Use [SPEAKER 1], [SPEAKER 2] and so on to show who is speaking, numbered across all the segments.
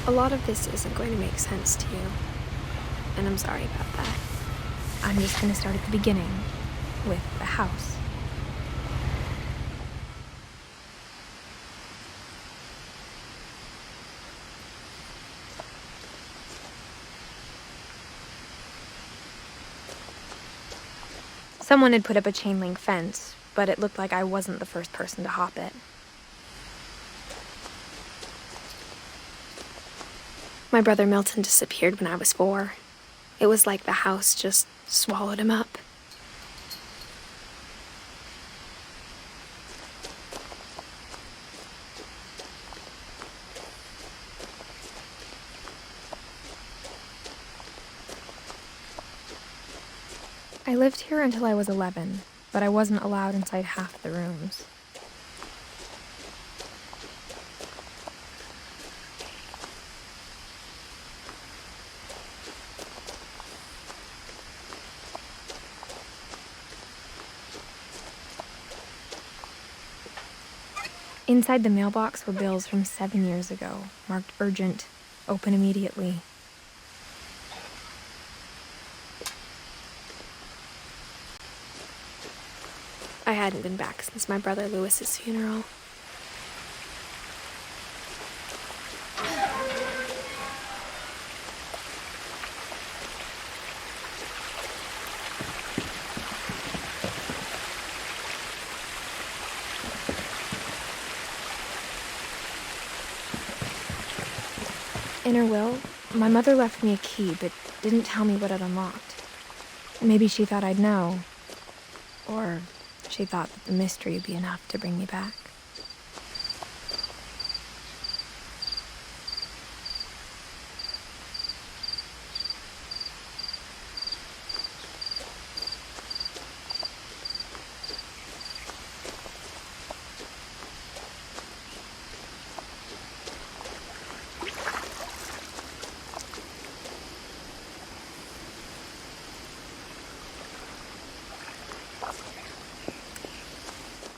[SPEAKER 1] A lot of this isn't going to make sense to you, and I'm sorry about that.
[SPEAKER 2] I'm just going to start at the beginning, with the house. Someone had put up a chain link fence, but it looked like I wasn't the first person to hop it.
[SPEAKER 1] My brother Milton disappeared when I was 4. It was like the house just swallowed him up.
[SPEAKER 2] I lived here until I was 11, but I wasn't allowed inside half the rooms. Inside the mailbox were bills from 7 years ago, marked urgent, open immediately.
[SPEAKER 1] I hadn't been back since my brother Lewis's funeral.
[SPEAKER 2] In her will, my mother left me a key, but didn't tell me what it unlocked. Maybe she thought I'd know. Or she thought that the mystery would be enough to bring me back.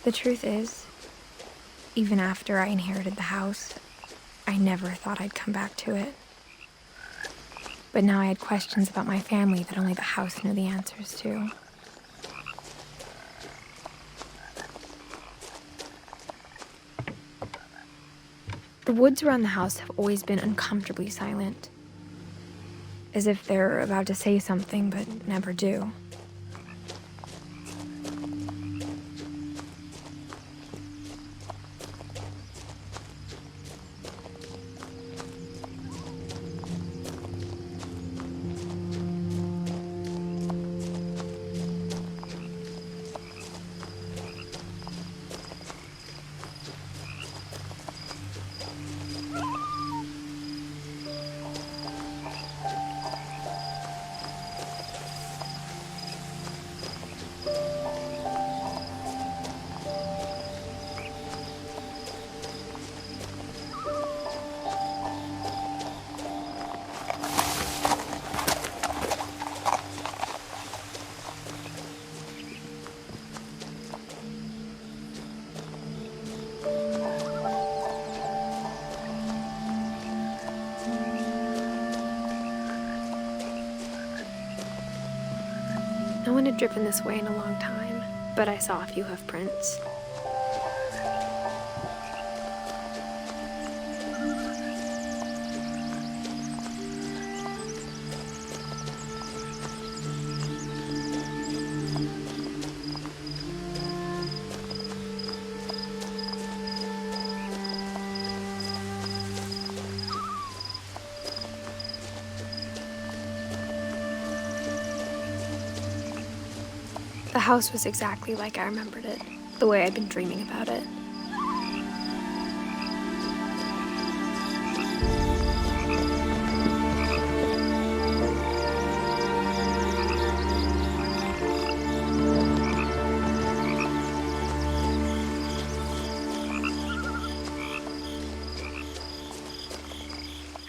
[SPEAKER 2] The truth is, even after I inherited the house, I never thought I'd come back to it. But now I had questions about my family that only the house knew the answers to. The woods around the house have always been uncomfortably silent, as if they're about to say something but never do.
[SPEAKER 1] No one had driven this way in a long time, but I saw a few hoof prints. The house was exactly like I remembered it, the way I'd been dreaming about it.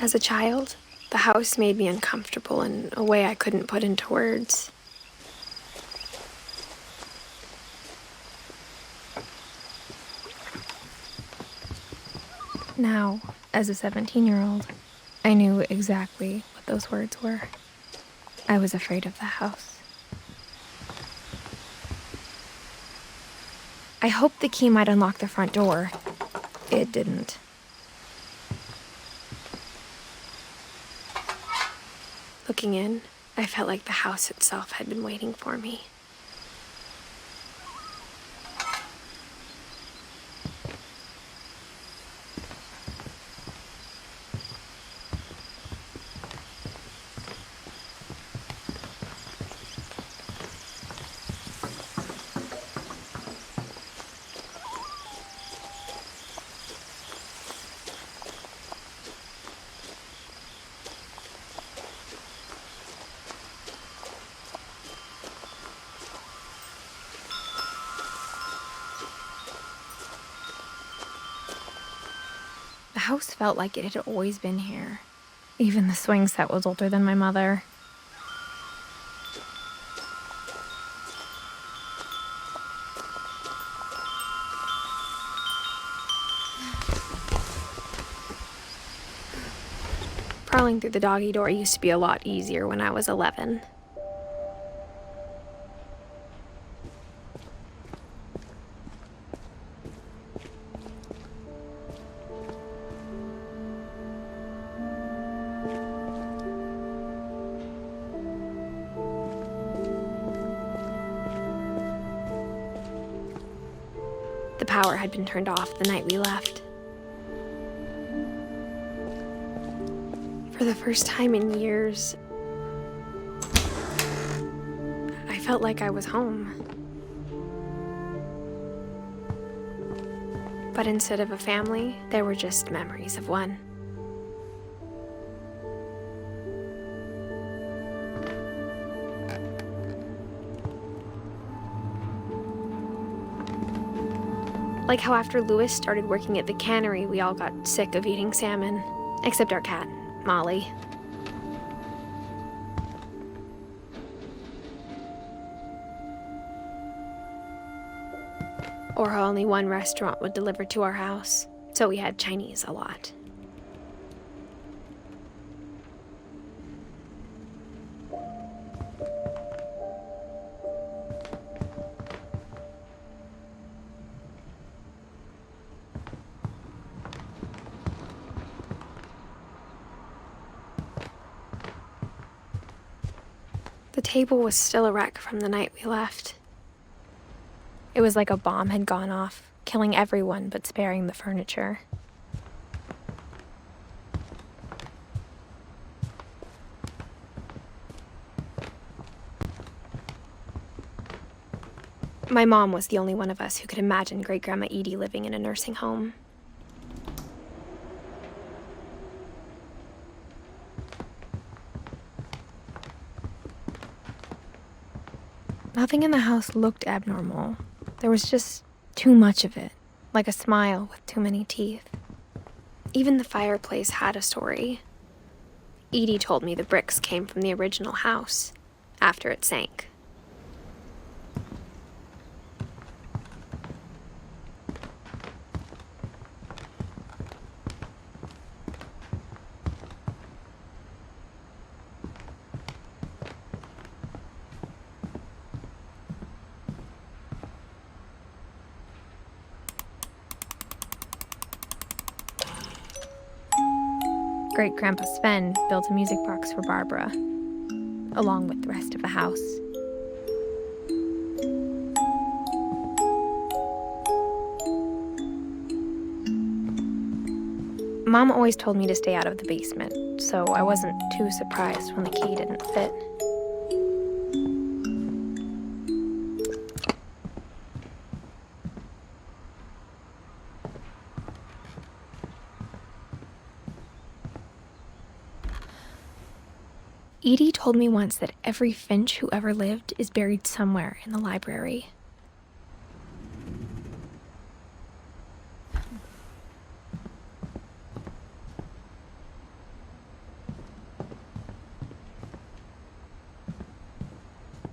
[SPEAKER 1] As a child, the house made me uncomfortable in a way I couldn't put into words.
[SPEAKER 2] Now, as a 17-year-old, I knew exactly what those words were. I was afraid of the house. I hoped the key might unlock the front door. It didn't.
[SPEAKER 1] Looking in, I felt like the house itself had been waiting for me.
[SPEAKER 2] The house felt like it had always been here. Even the swing set was older than my mother.
[SPEAKER 1] Crawling through the doggy door used to be a lot easier when I was 11. The power had been turned off the night we left. For the first time in years, I felt like I was home. But instead of a family, there were just memories of one. Like how after Louis started working at the cannery, we all got sick of eating salmon, except our cat, Molly. Or how only one restaurant would deliver to our house, so we had Chinese a lot. The table was still a wreck from the night we left. It was like a bomb had gone off, killing everyone but sparing the furniture. My mom was the only one of us who could imagine Great-Grandma Edie living in a nursing home. Nothing in the house looked abnormal. There was just too much of it, like a smile with too many teeth. Even the fireplace had a story. Edie told me the bricks came from the original house, after it sank.
[SPEAKER 2] Great-Grandpa Sven built a music box for Barbara, along with the rest of the house. Mom always told me to stay out of the basement, so I wasn't too surprised when the key didn't fit. Edie told me once that every Finch who ever lived is buried somewhere in the library.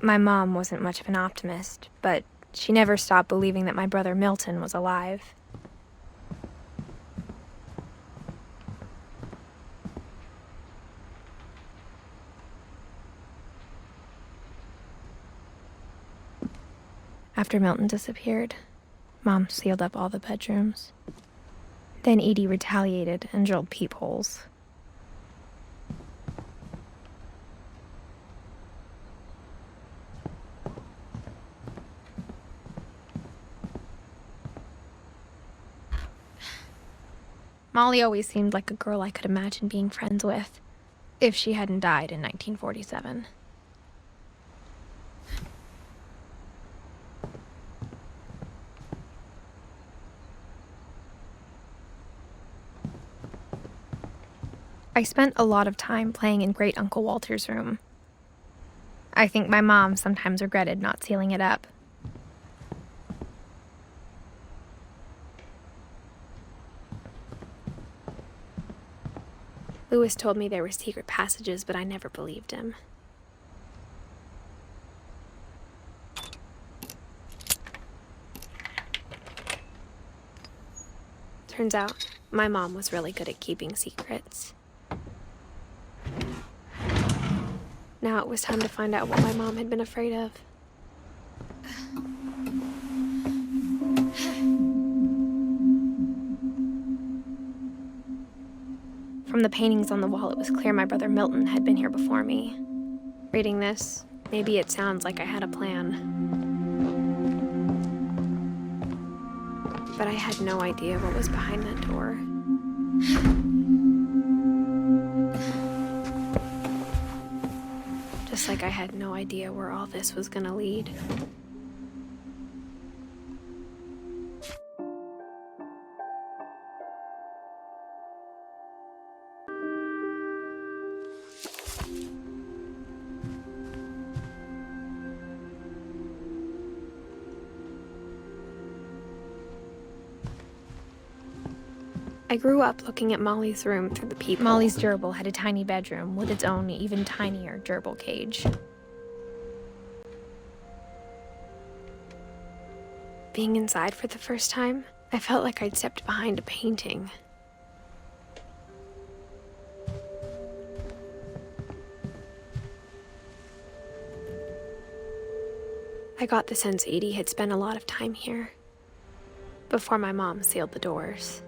[SPEAKER 2] My mom wasn't much of an optimist, but she never stopped believing that my brother Milton was alive.
[SPEAKER 1] After Milton disappeared, Mom sealed up all the bedrooms. Then Edie retaliated and drilled peepholes. Molly always seemed like a girl I could imagine being friends with, if she hadn't died in 1947. I spent a lot of time playing in Great Uncle Walter's room. I think my mom sometimes regretted not sealing it up. Lewis told me there were secret passages, but I never believed him. Turns out, my mom was really good at keeping secrets. Now it was time to find out what my mom had been afraid of. From the paintings on the wall, it was clear my brother Milton had been here before me. Reading this, maybe it sounds like I had a plan. But I had no idea what was behind that door. Just like I had no idea where all this was gonna lead. I grew up looking at Molly's room through the peephole. Molly's gerbil had a tiny bedroom with its own even tinier gerbil cage. Being inside for the first time, I felt like I'd stepped behind a painting. I got the sense Edie had spent a lot of time here, before my mom sealed the doors.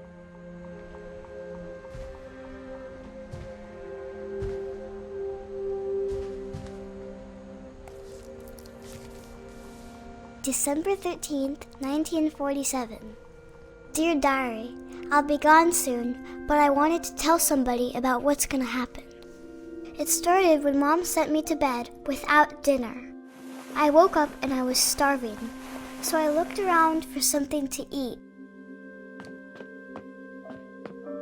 [SPEAKER 3] December 13th, 1947. Dear Diary, I'll be gone soon, but I wanted to tell somebody about what's gonna happen. It started when Mom sent me to bed without dinner. I woke up and I was starving, so I looked around for something to eat.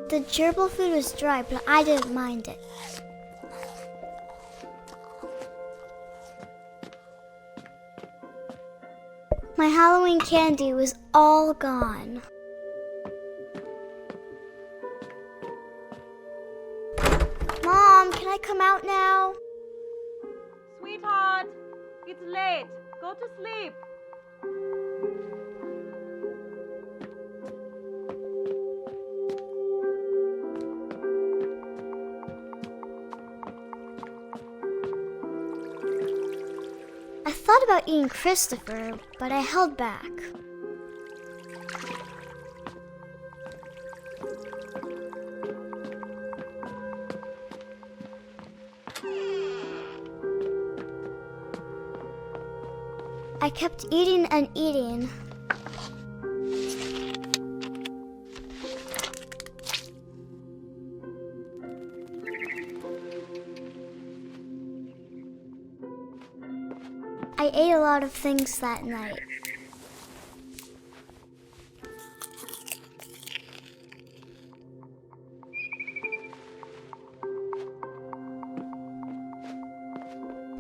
[SPEAKER 3] The gerbil food was dry, but I didn't mind it. My Halloween candy was all gone. Mom, can I come out now?
[SPEAKER 4] Sweetheart, it's late. Go to sleep.
[SPEAKER 3] I thought about eating Christopher, but I held back. I kept eating and eating. I ate a lot of things that night.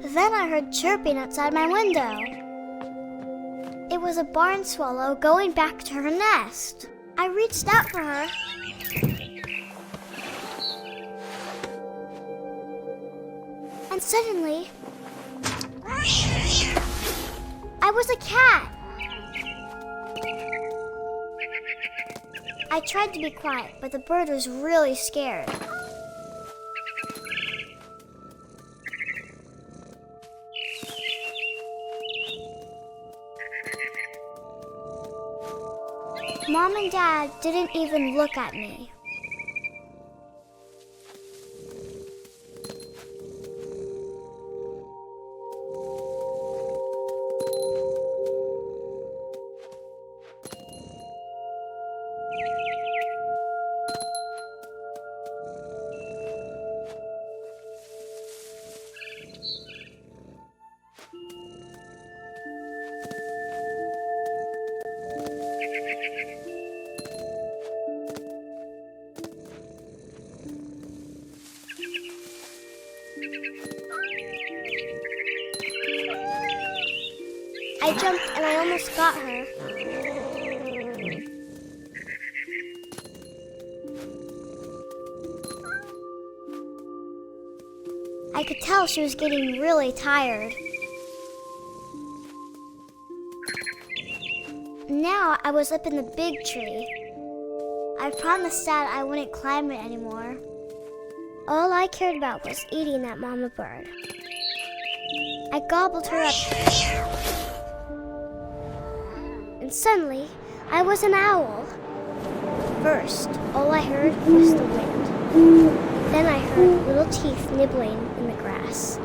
[SPEAKER 3] Then I heard chirping outside my window. It was a barn swallow going back to her nest. I reached out for her. And suddenly, I was a cat. I tried to be quiet, but the bird was really scared. Mom and Dad didn't even look at me. I jumped and I almost got her. I could tell she was getting really tired. Now I was up in the big tree. I promised Dad I wouldn't climb it anymore. All I cared about was eating that mama bird. I gobbled her up. And suddenly, I was an owl. First, all I heard was the wind. Then I heard little teeth nibbling in the grass.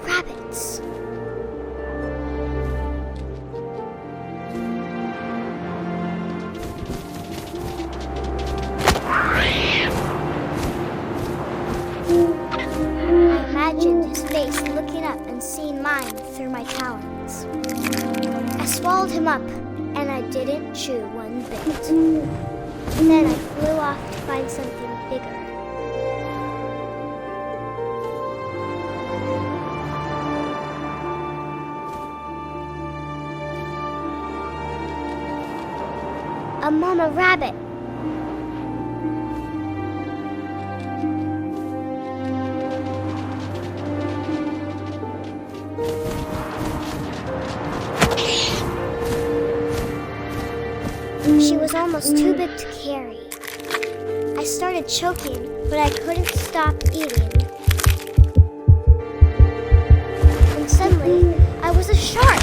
[SPEAKER 3] Rabbits. I imagined his face looking up and seeing mine through my talons. I swallowed him up, and I didn't chew one bit. Then I flew off to find something bigger. A mama rabbit. She was almost too big to carry. I started choking, but I couldn't stop eating. And suddenly, I was a shark.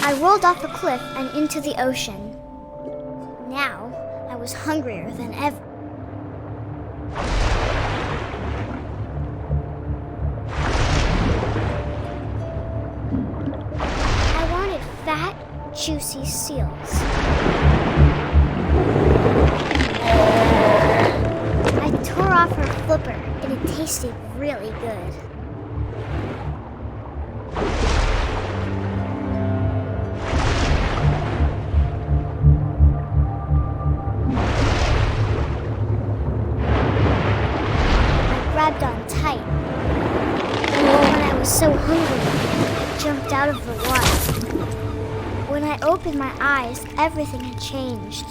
[SPEAKER 3] I rolled off a cliff and into the ocean. Now, I was hungrier than ever. I wanted fat, juicy seals. I tore off her flipper, and it tasted really good. Grabbed on tight. When I was so hungry, I jumped out of the water. When I opened my eyes, everything had changed.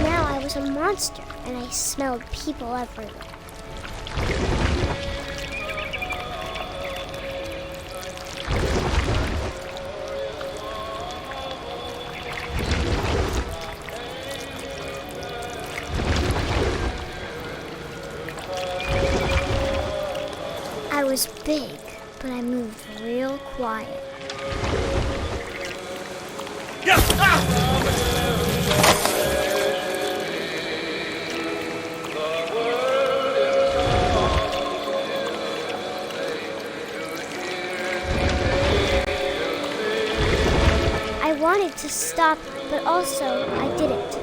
[SPEAKER 3] Now I was a monster, and I smelled people everywhere. I was big, but I moved real quiet. I wanted to stop, but also I didn't.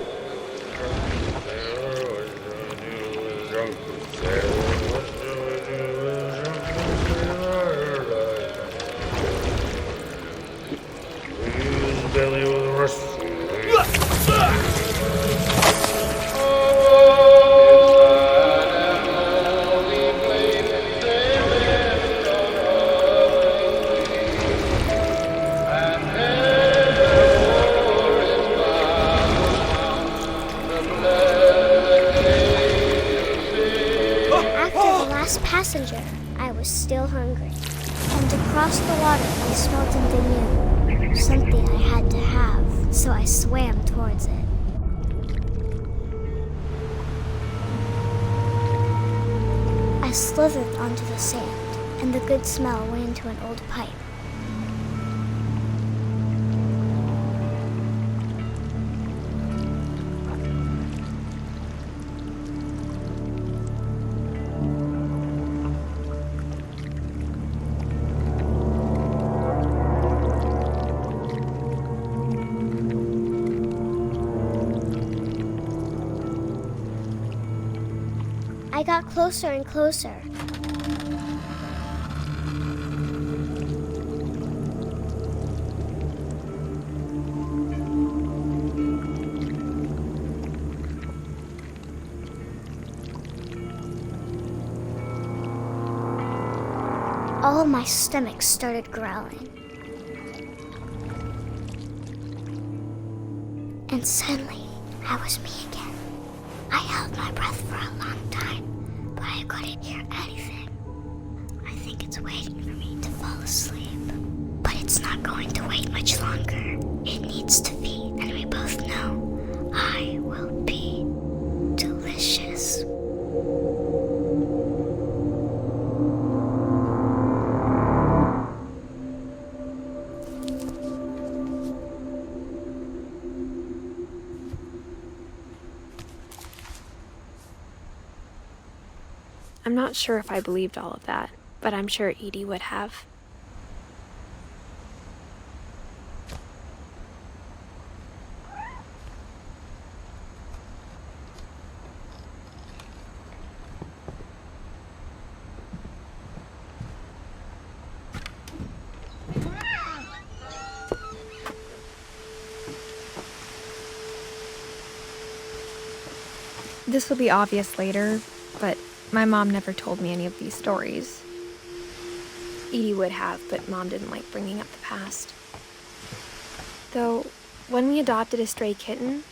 [SPEAKER 3] crossed the water, I smelled something new. Something I had to have, so I swam towards it. I slithered onto the sand, and the good smell went into an old pipe. I got closer and closer. All of my stomach started growling. And suddenly, I was me again. I held my breath for a long time, but I couldn't hear anything. I think it's waiting for me to fall asleep. But it's not going to wait much longer. It needs to feed, and we both know I will be delicious.
[SPEAKER 1] I'm not sure if I believed all of that, but I'm sure Edie would have. This will be obvious later, but my mom never told me any of these stories. Edie would have, but Mom didn't like bringing up the past. Though, when we adopted a stray kitten,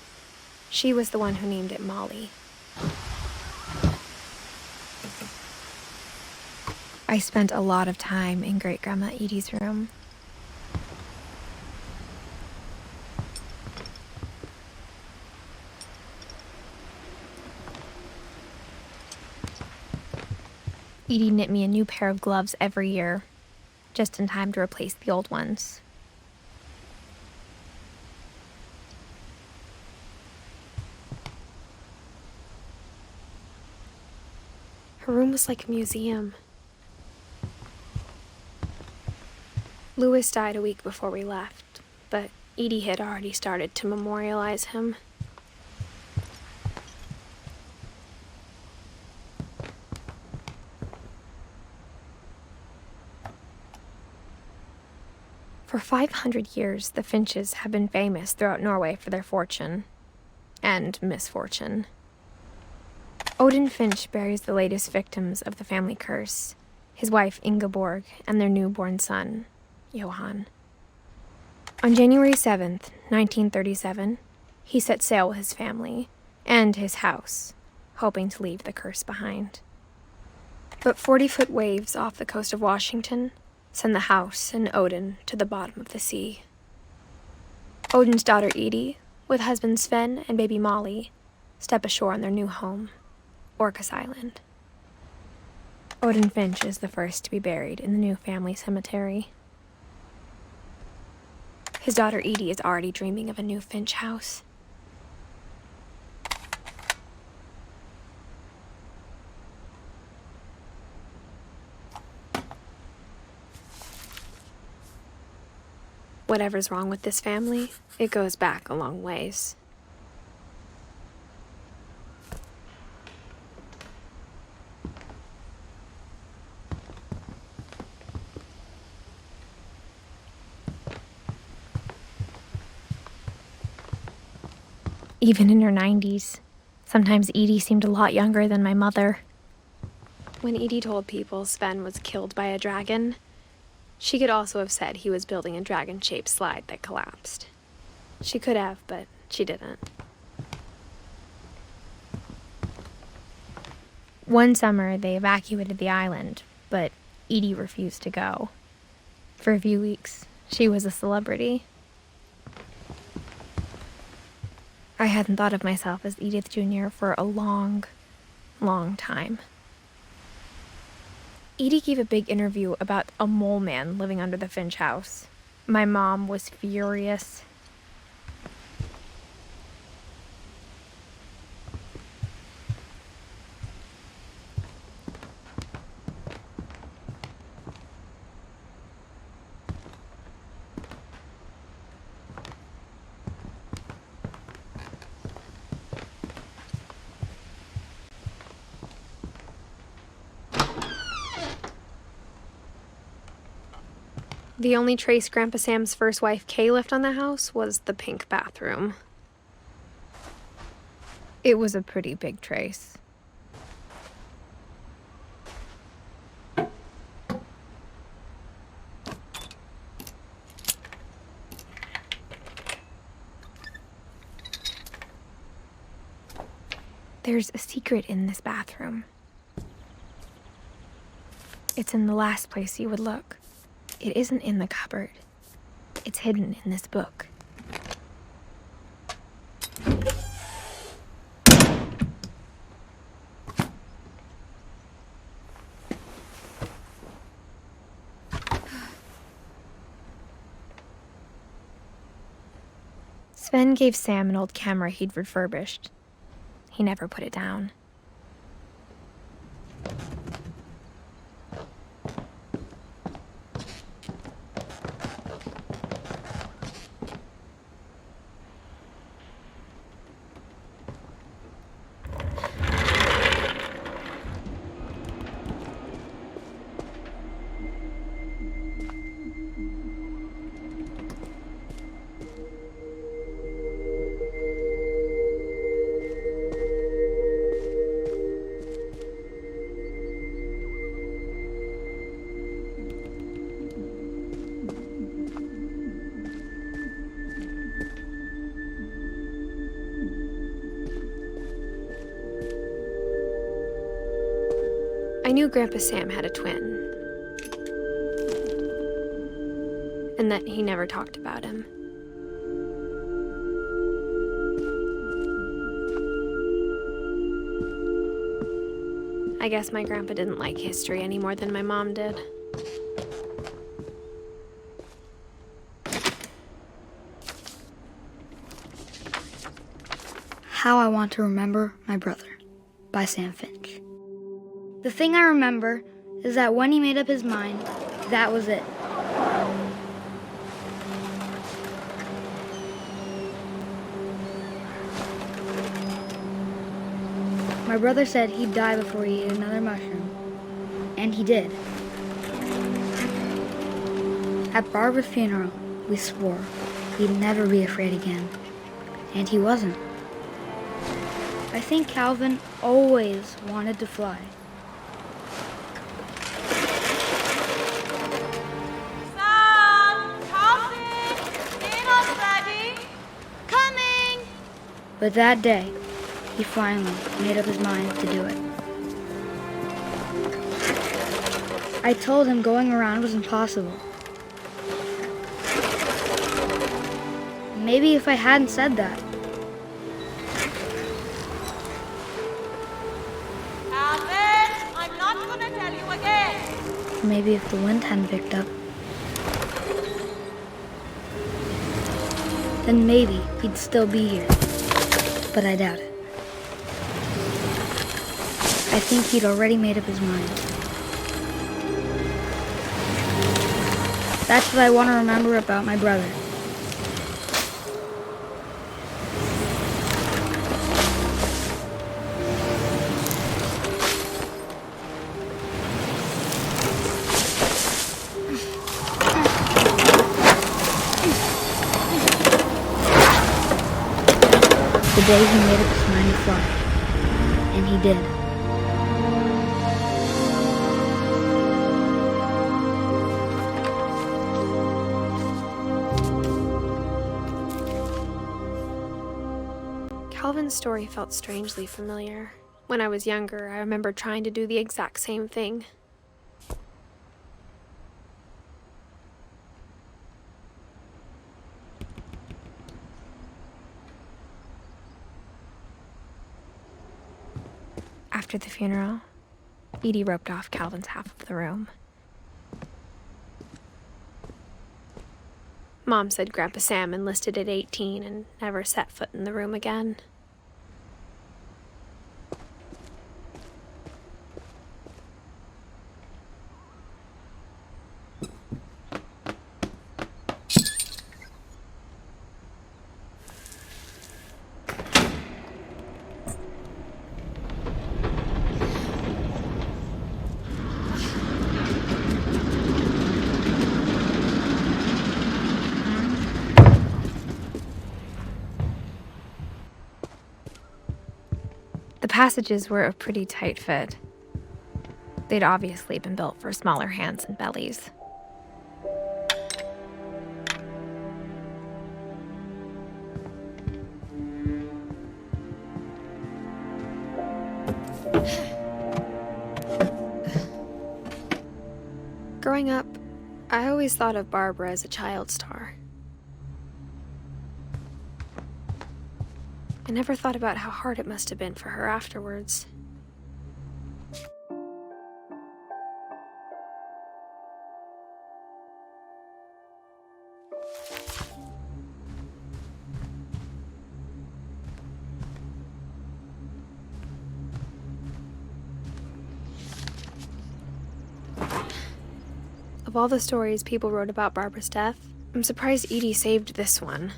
[SPEAKER 1] she was the one who named it Molly. I spent a lot of time in Great-Grandma Edie's room. Edie knit me a new pair of gloves every year, just in time to replace the old ones. Her room was like a museum. Louis died a week before we left, but Edie had already started to memorialize him. For 500 years, the Finches have been famous throughout Norway for their fortune and misfortune. Odin Finch buries the latest victims of the family curse, his wife Ingeborg and their newborn son, Johan. On January 7th, 1937, he set sail with his family and his house, hoping to leave the curse behind. But 40-foot waves off the coast of Washington send the house and Odin to the bottom of the sea. Odin's daughter Edie, with husband Sven and baby Molly, step ashore on their new home, Orcas Island. Odin Finch is the first to be buried in the new family cemetery. His daughter Edie is already dreaming of a new Finch house. Whatever's wrong with this family, it goes back a long ways. Even in her 90s, sometimes Edie seemed a lot younger than my mother. When Edie told people Sven was killed by a dragon, she could also have said he was building a dragon-shaped slide that collapsed. She could have, but she didn't. One summer, they evacuated the island, but Edie refused to go. For a few weeks, she was a celebrity. I hadn't thought of myself as Edith Jr. for a long, long time. Edie gave a big interview about a mole man living under the Finch house. My mom was furious. The only trace Grandpa Sam's first wife, Kay, left on the house was the pink bathroom. It was a pretty big trace. There's a secret in this bathroom. It's in the last place you would look. It isn't in the cupboard. It's hidden in this book. Sven gave Sam an old camera he'd refurbished. He never put it down. I knew Grandpa Sam had a twin, and that he never talked about him. I guess my grandpa didn't like history any more than my mom did.
[SPEAKER 5] How I Want to Remember My Brother by Sam Finch. The thing I remember is that when he made up his mind, that was it. My brother said he'd die before he ate another mushroom, and he did. At Barbara's funeral, we swore he'd never be afraid again, and he wasn't. I think Calvin always wanted to fly.
[SPEAKER 4] Sam! Calvin! Dinner's ready! Coming!
[SPEAKER 5] But that day, he finally made up his mind to do it. I told him going around was impossible. Maybe if I hadn't said that,
[SPEAKER 4] Calvin! I'm not gonna tell you again!
[SPEAKER 5] maybe if the wind hadn't picked up, then maybe he'd still be here. But I doubt it. I think he'd already made up his mind. That's what I want to remember about my brother. The day he made up his mind to fly. And he did.
[SPEAKER 1] Calvin's story felt strangely familiar. When I was younger, I remember trying to do the exact same thing. After the funeral, Edie roped off Calvin's half of the room. Mom said Grandpa Sam enlisted at 18 and never set foot in the room again. The passages were a pretty tight fit. They'd obviously been built for smaller hands and bellies. Growing up, I always thought of Barbara as a child star. I never thought about how hard it must have been for her afterwards. Of all the stories people wrote about Barbara's death, I'm surprised Edie saved this one.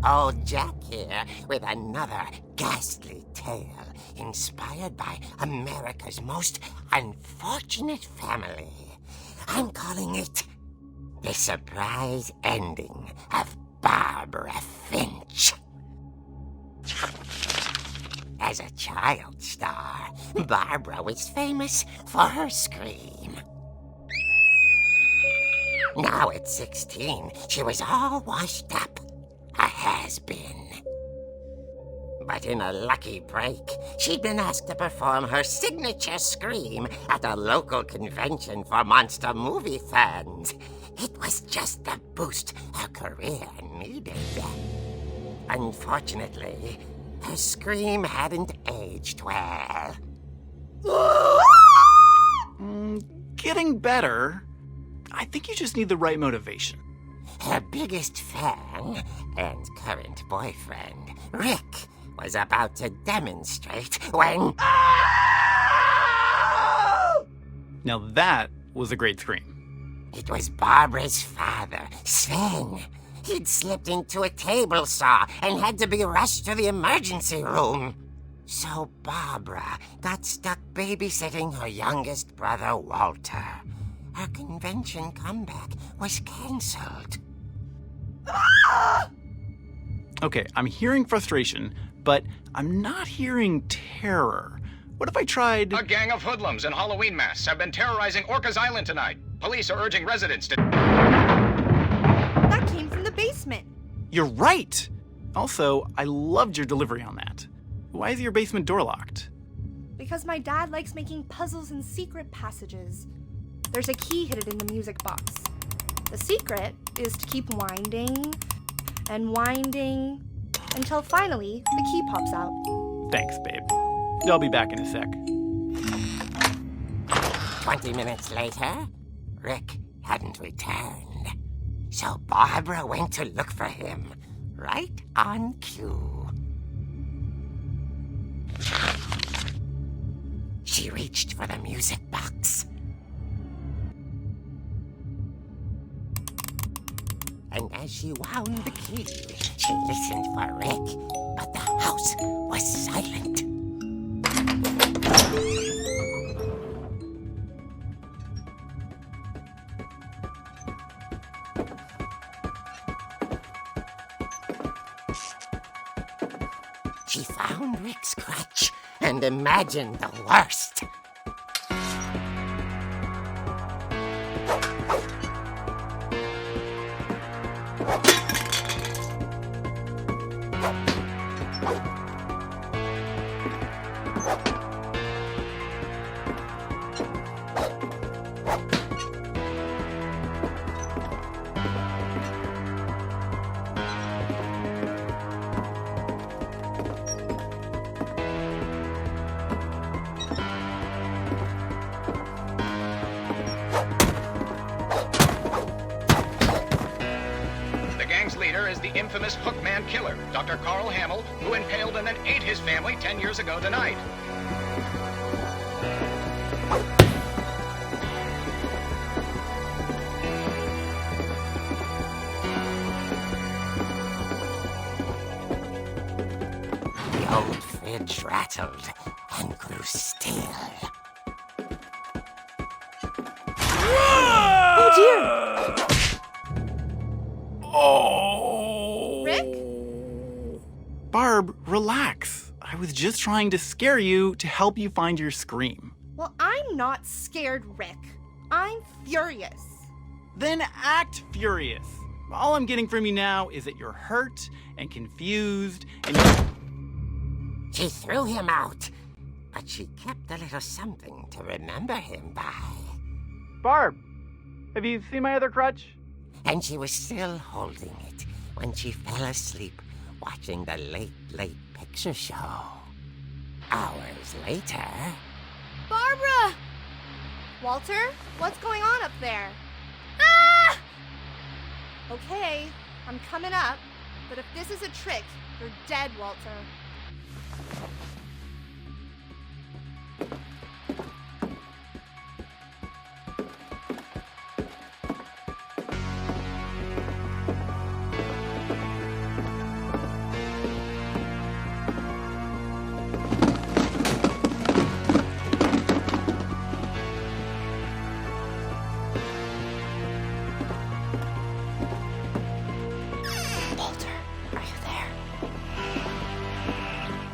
[SPEAKER 6] Old Jack here with another ghastly tale inspired by America's most unfortunate family. I'm calling it The Surprise Ending of Barbara Finch. As a child star, Barbara was famous for her scream. Now at 16, she was all washed up. A has-been. But in a lucky break, she'd been asked to perform her signature scream at a local convention for monster movie fans. It was just the boost her career needed. Unfortunately, her scream hadn't aged well.
[SPEAKER 7] Getting better. I think you just need the right motivation.
[SPEAKER 6] Her biggest fan and current boyfriend, Rick, was about to demonstrate when...
[SPEAKER 7] Now that was a great scream.
[SPEAKER 6] It was Barbara's father, Sven. He'd slipped into a table saw and had to be rushed to the emergency room. So Barbara got stuck babysitting her youngest brother, Walter. Her convention comeback was cancelled.
[SPEAKER 7] Okay, I'm hearing frustration, but I'm not hearing terror. What if I tried...
[SPEAKER 8] A gang of hoodlums in Halloween masks have been terrorizing Orcas Island tonight. Police are urging residents to...
[SPEAKER 9] That came from the basement.
[SPEAKER 7] You're right! Also, I loved your delivery on that. Why is your basement door locked?
[SPEAKER 9] Because my dad likes making puzzles and secret passages. There's a key hidden in the music box. The secret is to keep winding and winding until finally the key pops out.
[SPEAKER 7] Thanks, babe. I'll be back in a sec.
[SPEAKER 6] 20 minutes later, Rick hadn't returned. So Barbara went to look for him, right on cue. She reached for the music box. And as she wound the key, she listened for Rick, but the house was silent. She found Rick's crutch and imagined the worst.
[SPEAKER 8] infamous Hookman killer, Dr. Carl Hamill, who impaled and then ate his family 10 years ago tonight.
[SPEAKER 6] The old fridge rattled and grew still.
[SPEAKER 9] Oh dear!
[SPEAKER 7] Oh!
[SPEAKER 9] Rick?
[SPEAKER 7] Barb, relax. I was just trying to scare you to help you find your scream.
[SPEAKER 9] Well, I'm not scared, Rick. I'm furious.
[SPEAKER 7] Then act furious. All I'm getting from you now is that you're hurt and confused and
[SPEAKER 6] She threw him out, but she kept a little something to remember him by.
[SPEAKER 7] Barb, have you seen my other crutch?
[SPEAKER 6] And she was still holding it when she fell asleep watching the late picture show. Hours later...
[SPEAKER 9] Barbara! Walter, what's going on up there? Ah! Okay, I'm coming up, but if this is a trick, you're dead, Walter.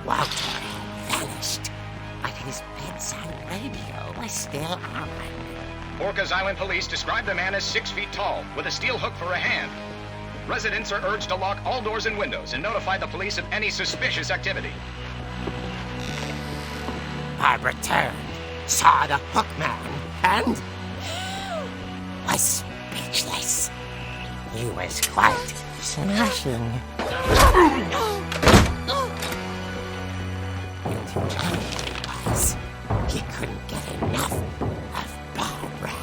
[SPEAKER 6] Walter had vanished, but his bedside radio was still on.
[SPEAKER 8] Orcas Island police describe the man as 6 feet tall, with a steel hook for a hand. Residents are urged to lock all doors and windows and notify the police of any suspicious activity.
[SPEAKER 6] Barbara turned, saw the hook man, and was speechless. He was quite smashing. He couldn't get enough of Barbara.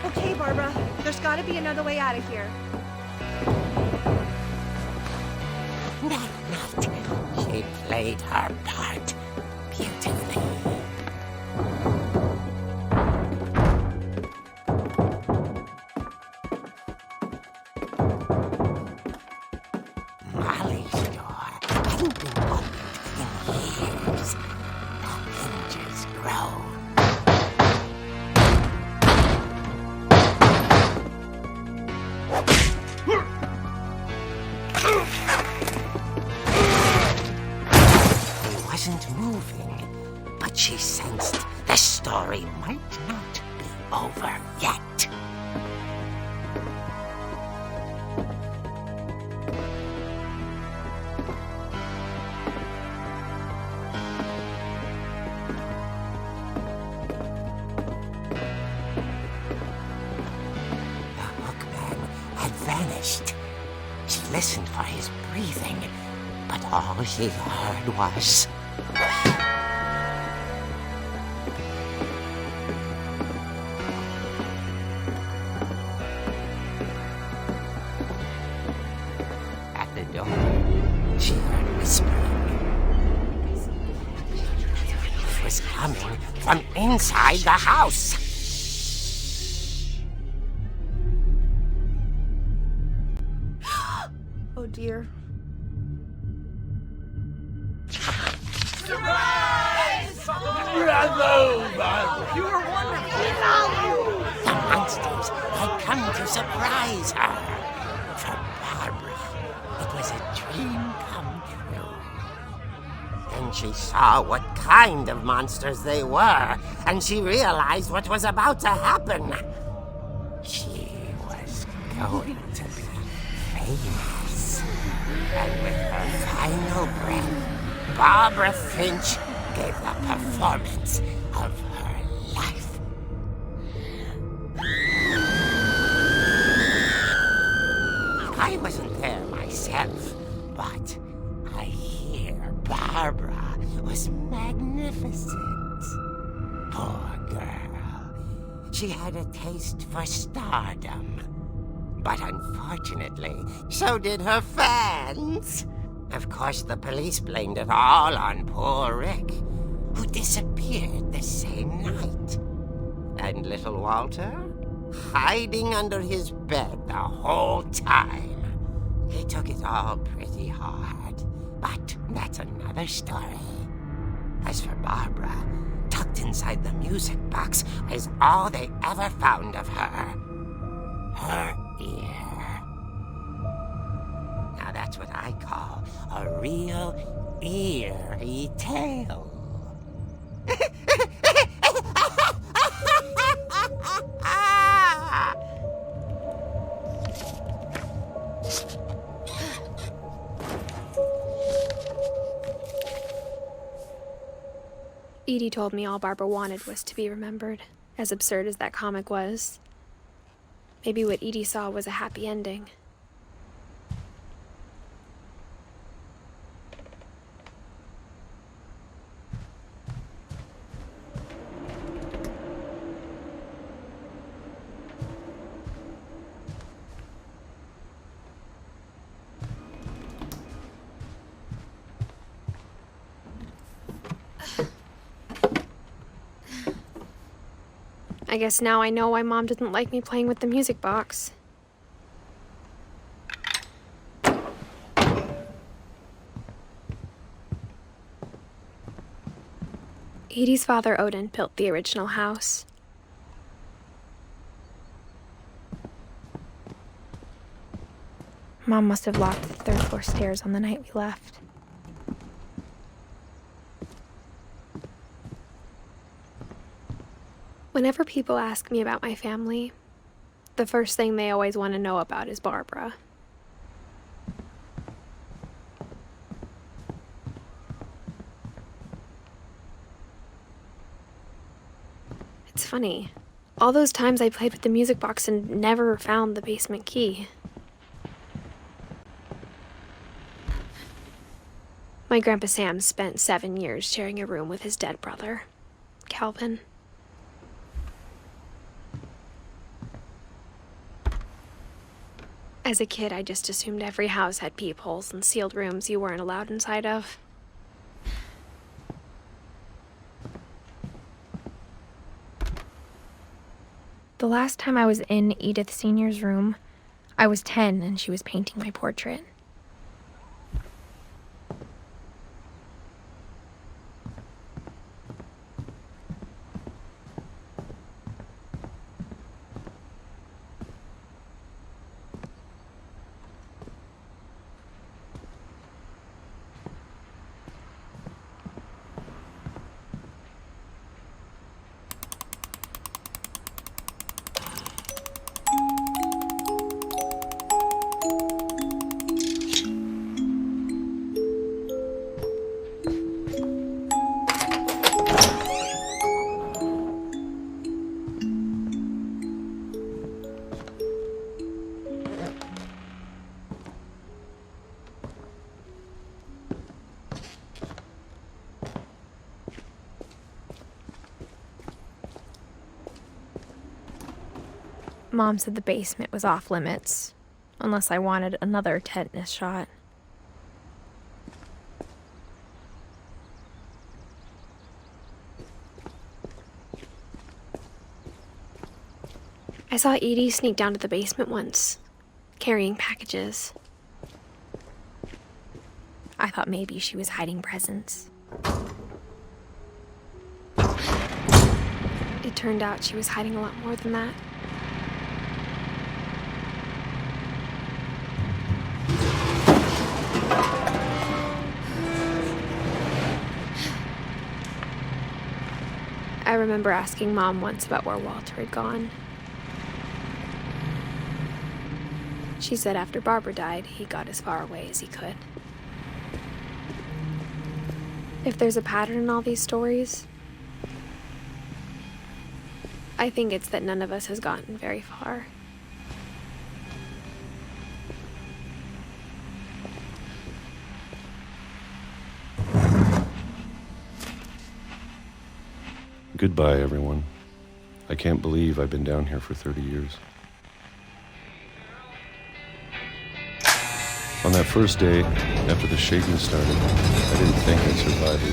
[SPEAKER 9] Okay, Barbara, there's gotta be another way out of here.
[SPEAKER 6] That night, she played her part beautifully. Molly's door hadn't been opened in years. The hinges groaned. He wasn't moving, but she sensed the story might not be over yet. Vanished. She listened for his breathing, but all she heard was... At the door, she heard whispering. It was coming from inside the house.
[SPEAKER 9] Oh dear.
[SPEAKER 6] You were wonderful. The monsters had come to surprise her. For Barbara, it was a dream come true. Then she saw what kind of monsters they were, and she realized what was about to happen. She was going to be famous. And with her final breath, Barbara Finch gave the performance of her life. I wasn't there myself, but I hear Barbara was magnificent. Poor girl. She had a taste for stardom. But unfortunately, so did her fans. Of course, the police blamed it all on poor Rick, who disappeared the same night. And little Walter? Hiding under his bed the whole time. He took it all pretty hard, but that's another story. As for Barbara, tucked inside the music box is all they ever found of her. Her ear. Now that's what I call a real eerie tale.
[SPEAKER 1] Edie told me all Barbara wanted was to be remembered, as absurd as that comic was. Maybe what Edie saw was a happy ending. I guess now I know why Mom didn't like me playing with the music box. Edie's father, Odin, built the original house. Mom must have locked the third floor stairs on the night we left. Whenever people ask me about my family, the first thing they always want to know about is Barbara. It's funny. All those times I played with the music box and never found the basement key. My Grandpa Sam spent 7 years sharing a room with his dead brother, Calvin. As a kid, I just assumed every house had peepholes and sealed rooms you weren't allowed inside of. The last time I was in Edith Sr.'s room, I was 10 and she was painting my portrait. Mom said the basement was off limits, unless I wanted another tetanus shot. I saw Edie sneak down to the basement once, carrying packages. I thought maybe she was hiding presents. It turned out she was hiding a lot more than that. I remember asking Mom once about where Walter had gone. She said after Barbara died, he got as far away as he could. If there's a pattern in all these stories, I think it's that none of us has gotten very far.
[SPEAKER 10] Goodbye, everyone. I can't believe I've been down here for 30 years. On that first day, after the shaking started, I didn't think I'd survive a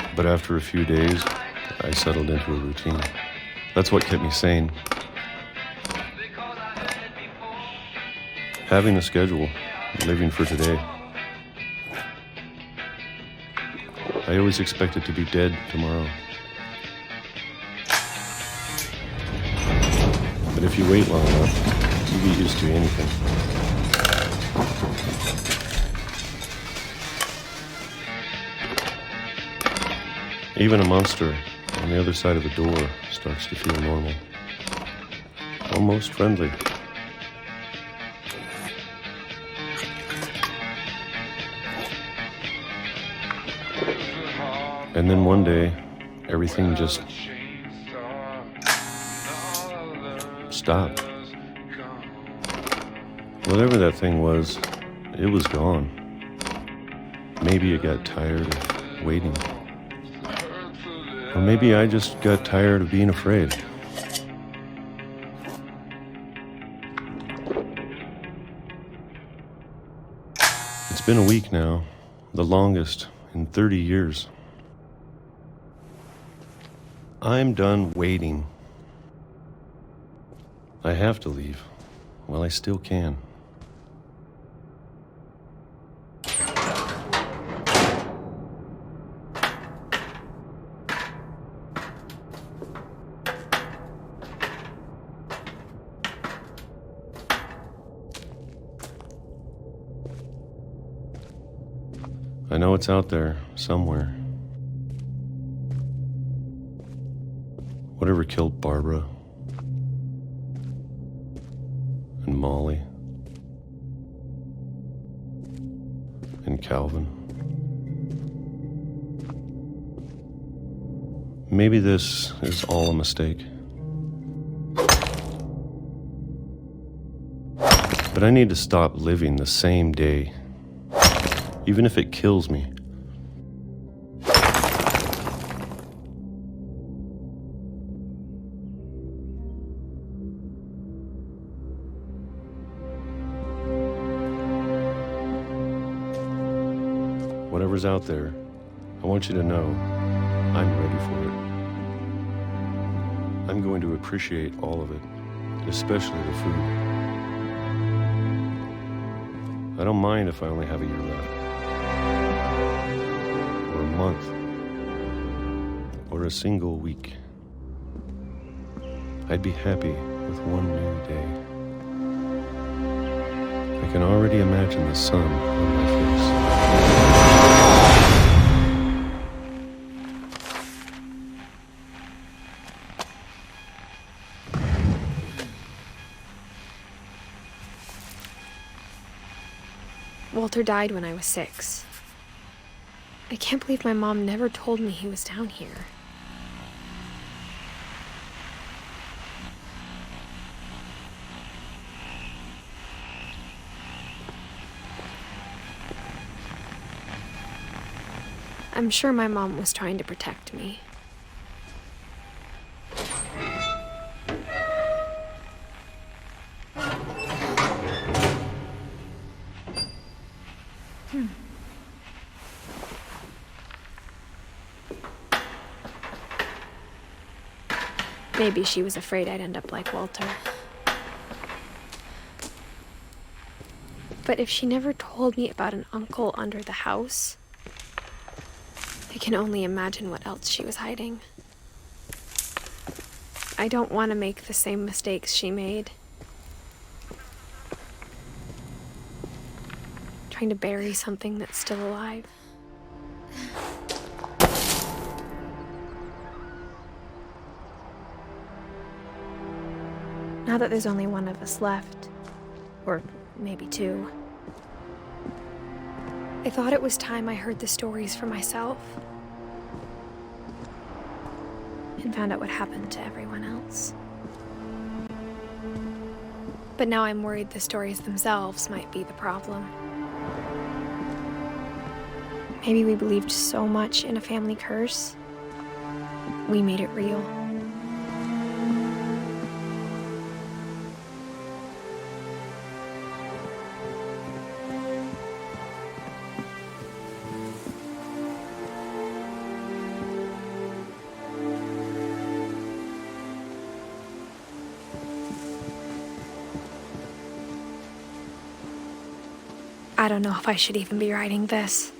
[SPEAKER 10] week. But after a few days, I settled into a routine. That's what kept me sane. Having a schedule, living for today. I always expected to be dead tomorrow. But if you wait long enough, you get used to anything. Even a monster on the other side of the door starts to feel normal. Almost friendly. And then one day, everything just stopped. Whatever that thing was, it was gone. Maybe it got tired of waiting. Or maybe I just got tired of being afraid. It's been a week now, the longest in 30 years. I'm done waiting. I have to leave. Well, I still can. I know it's out there, somewhere. Whatever killed Barbara and Molly and Calvin. Maybe this is all a mistake. But I need to stop living the same day, even if it kills me. Whatever's out there, I want you to know I'm ready for it. I'm going to appreciate all of it, especially the food. I don't mind if I only have a year left, or a month, or a single week. I'd be happy with one new day. I can already imagine the sun on my face.
[SPEAKER 1] Walter died when I was 6. I can't believe my mom never told me he was down here. I'm sure my mom was trying to protect me. Maybe she was afraid I'd end up like Walter. But if she never told me about an uncle under the house, I can only imagine what else she was hiding. I don't want to make the same mistakes she made. Trying to bury something that's still alive. Now that there's only one of us left, or maybe 2, I thought it was time I heard the stories for myself and found out what happened to everyone else. But now I'm worried the stories themselves might be the problem. Maybe we believed so much in a family curse, we made it real. I don't know if I should even be writing this.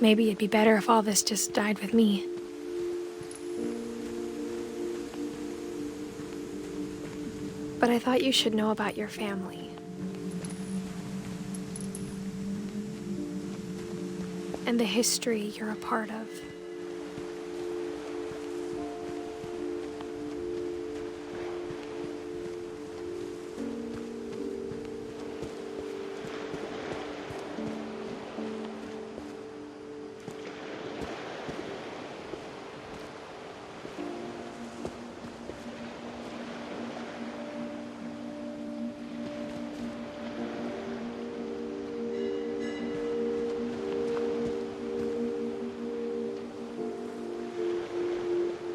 [SPEAKER 1] Maybe it'd be better if all this just died with me. But I thought you should know about your family. And the history you're a part of.